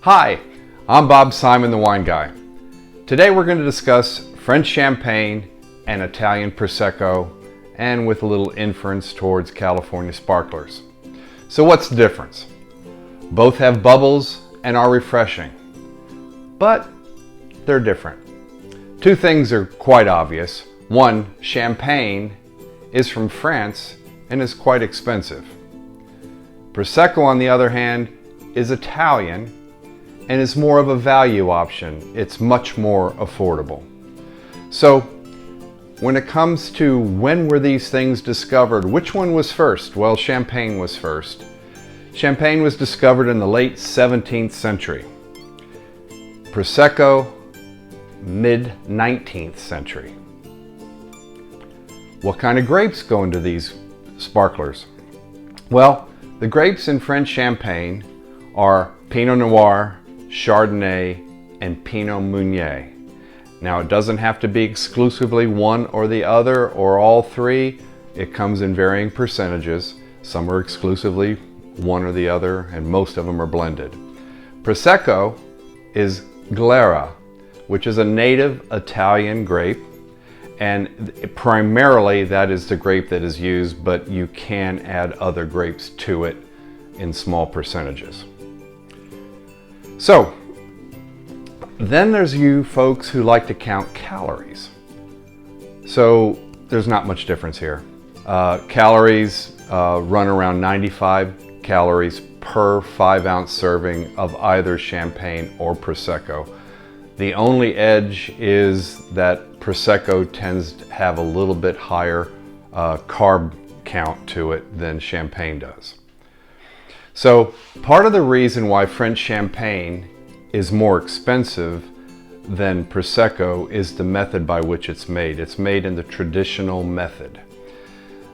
Hi, I'm Bob Simon, the Wine Guy. Today we're going to discuss French Champagne and Italian Prosecco, and with a little inference towards California sparklers. So what's the difference? Both have bubbles and are refreshing, but they're different. Two things are quite obvious. One, Champagne is from France and is quite expensive. Prosecco, on the other hand, is Italian and is more of a value option. It's much more affordable. So when it comes to when were these things discovered, which one was first? Well, Champagne was first. Champagne was discovered in the late 17th century. Prosecco, mid-19th century. What kind of grapes go into these sparklers? Well, the grapes in French Champagne are Pinot Noir, Chardonnay, and Pinot Meunier. Now, it doesn't have to be exclusively one or the other or all three. It comes in varying percentages. Some are exclusively one or the other, and most of them are blended. Prosecco is Glera, which is a native Italian grape, and primarily that is the grape that is used, but you can add other grapes to it in small percentages. So, then there's you folks who like to count calories. So there's not much difference here. Calories run around 95 calories per 5-ounce serving of either Champagne or Prosecco. The only edge is that Prosecco tends to have a little bit higher carb count to it than Champagne does. So part of the reason why French Champagne is more expensive than Prosecco is the method by which it's made. It's made in the traditional method.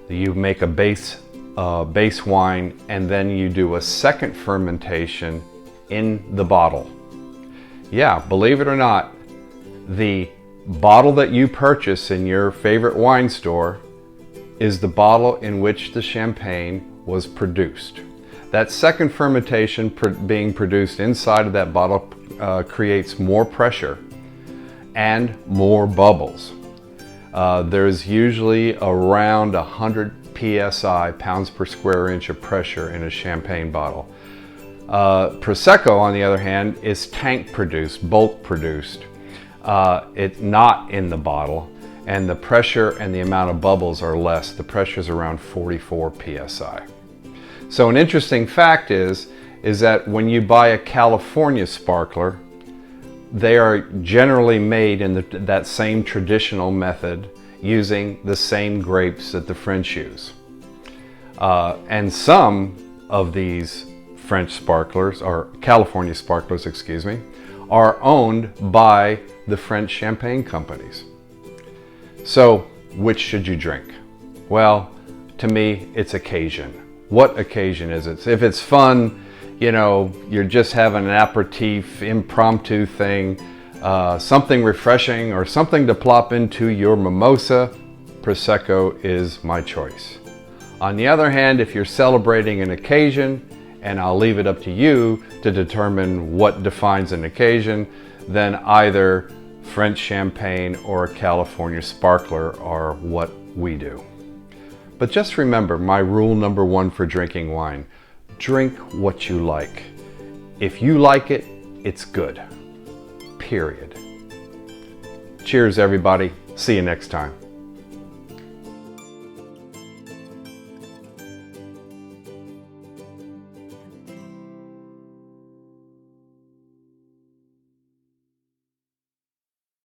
You make a base wine, and then you do a second fermentation in the bottle. Yeah, believe it or not, the bottle that you purchase in your favorite wine store is the bottle in which the champagne was produced. That second fermentation being produced inside of that bottle creates more pressure and more bubbles. There's usually around 100 psi, pounds per square inch of pressure in a champagne bottle. Prosecco, on the other hand, is tank produced, bulk produced. It's not in the bottle, and the pressure and the amount of bubbles are less. The pressure is around 44 psi. So an interesting fact is that when you buy a California sparkler, they are generally made in that same traditional method using the same grapes that the French use. And some of these French sparklers, or California sparklers, excuse me, are owned by the French champagne companies. So which should you drink? Well, to me, it's occasion. What occasion is it? If it's fun, you know, you're just having an aperitif, impromptu thing, something refreshing or something to plop into your mimosa, Prosecco is my choice. On the other hand, if you're celebrating an occasion, and I'll leave it up to you to determine what defines an occasion, then either French Champagne or a California sparkler are what we do. But just remember my rule number one for drinking wine: drink what you like. If you like it, it's good. Period. Cheers, everybody. See you next time.